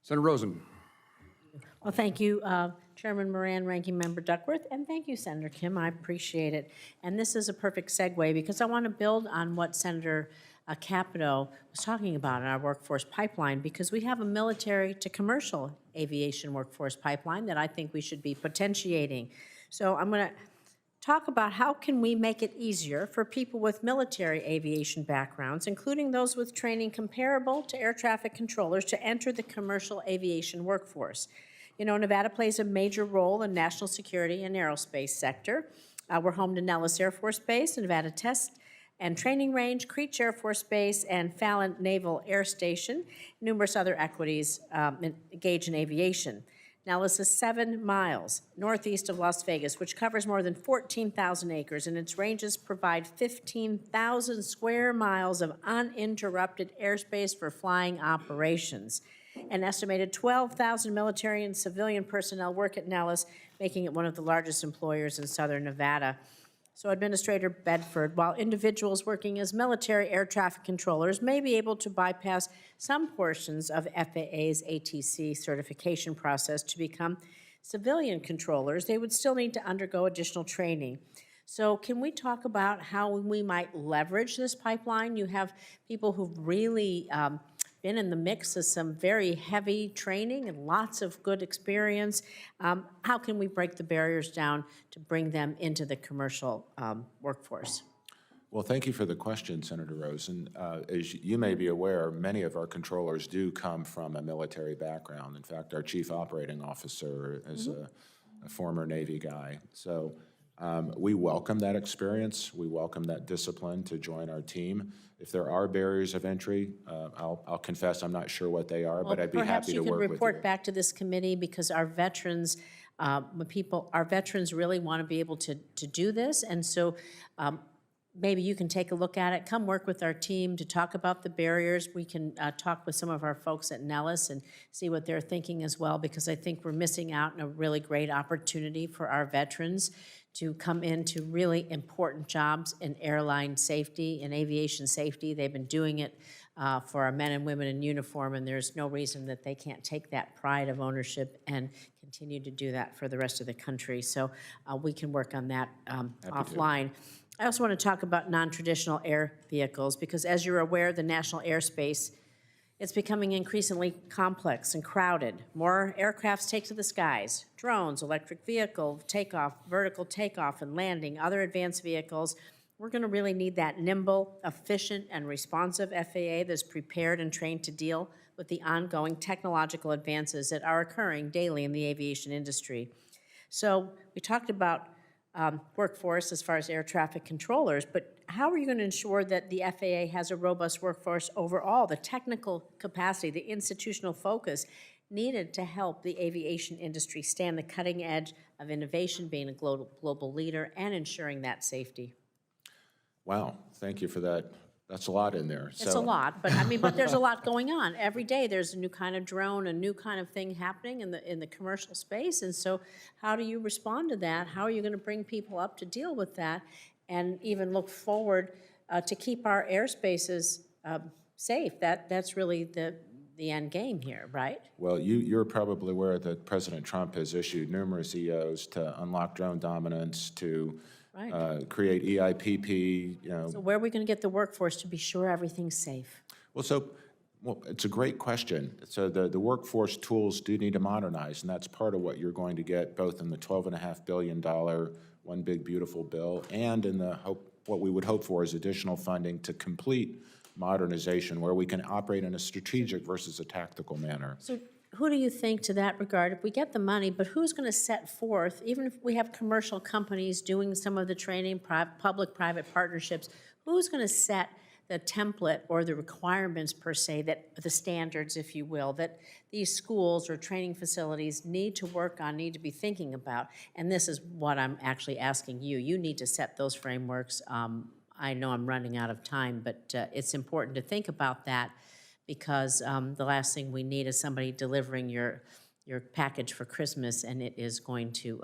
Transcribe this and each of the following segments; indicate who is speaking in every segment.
Speaker 1: Senator Rosen.
Speaker 2: Well, thank you, Chairman Moran, Ranking Member Duckworth, and thank you, Senator Kim. I appreciate it. And this is a perfect segue because I want to build on what Senator Capito was talking about in our workforce pipeline, because we have a military to commercial aviation workforce pipeline that I think we should be potentiating. So I'm going to talk about how can we make it easier for people with military aviation backgrounds, including those with training comparable to air traffic controllers, to enter the commercial aviation workforce. You know, Nevada plays a major role in national security and aerospace sector. We're home to Nellis Air Force Base, Nevada Test and Training Range, Creech Air Force Base, and Fallon Naval Air Station. Numerous other equities engage in aviation. Nellis is 7 miles northeast of Las Vegas, which covers more than 14,000 acres, and its ranges provide 15,000 square miles of uninterrupted airspace for flying operations. An estimated 12,000 military and civilian personnel work at Nellis, making it one of the largest employers in southern Nevada. So Administrator Bedford, while individuals working as military air traffic controllers may be able to bypass some portions of FAA's ATC certification process to become civilian controllers, they would still need to undergo additional training. So can we talk about how we might leverage this pipeline? You have people who've really been in the mix of some very heavy training and lots of good experience. How can we break the barriers down to bring them into the commercial workforce?
Speaker 3: Well, thank you for the question, Senator Rosen. As you may be aware, many of our controllers do come from a military background. In fact, our chief operating officer is a former Navy guy. So we welcome that experience. We welcome that discipline to join our team. If there are barriers of entry, I'll confess I'm not sure what they are, but I'd be happy to work with you.
Speaker 2: Perhaps you could report back to this committee, because our veterans, our veterans really want to be able to do this, and so maybe you can take a look at it. Come work with our team to talk about the barriers. We can talk with some of our folks at Nellis and see what they're thinking as well, because I think we're missing out on a really great opportunity for our veterans to come into really important jobs in airline safety and aviation safety. They've been doing it for our men and women in uniform, and there's no reason that they can't take that pride of ownership and continue to do that for the rest of the country. So we can work on that offline. I also want to talk about non-traditional air vehicles, because as you're aware, the national airspace, it's becoming increasingly complex and crowded. More aircrafts take to the skies: drones, electric vehicle takeoff, vertical takeoff and landing, other advanced vehicles. We're going to really need that nimble, efficient, and responsive FAA that's prepared and trained to deal with the ongoing technological advances that are occurring daily in the aviation industry. So we talked about workforce as far as air traffic controllers, but how are you going to ensure that the FAA has a robust workforce overall, the technical capacity, the institutional focus needed to help the aviation industry stay on the cutting edge of innovation, being a global leader, and ensuring that safety?
Speaker 3: Wow, thank you for that. That's a lot in there.
Speaker 2: It's a lot, but I mean, but there's a lot going on. Every day there's a new kind of drone, a new kind of thing happening in the commercial space. And so how do you respond to that? How are you going to bring people up to deal with that and even look forward to keep our airspaces safe? That's really the end game here, right?
Speaker 3: Well, you're probably aware that President Trump has issued numerous EOs to unlock drone dominance, to create EIPP.
Speaker 2: So where are we going to get the workforce to be sure everything's safe?
Speaker 3: Well, it's a great question. So the workforce tools do need to modernize, and that's part of what you're going to get both in the $12.5 billion One Big Beautiful Bill and in the what we would hope for is additional funding to complete modernization, where we can operate in a strategic versus a tactical manner.
Speaker 2: So who do you think, to that regard, if we get the money, but who's going to set forth, even if we have commercial companies doing some of the training, public-private partnerships, who's going to set the template or the requirements, per se, that the standards, if you will, that these schools or training facilities need to work on, need to be thinking about? And this is what I'm actually asking you. You need to set those frameworks. I know I'm running out of time, but it's important to think about that, because the last thing we need is somebody delivering your package for Christmas and it is going to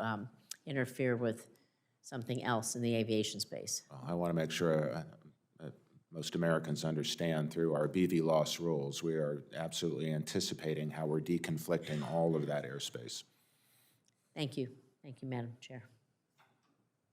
Speaker 2: interfere with something else in the aviation space.
Speaker 3: I want to make sure most Americans understand through our BV loss rules. We are absolutely anticipating how we're deconflicting all of that airspace.
Speaker 2: Thank you. Thank you, Madam Chair.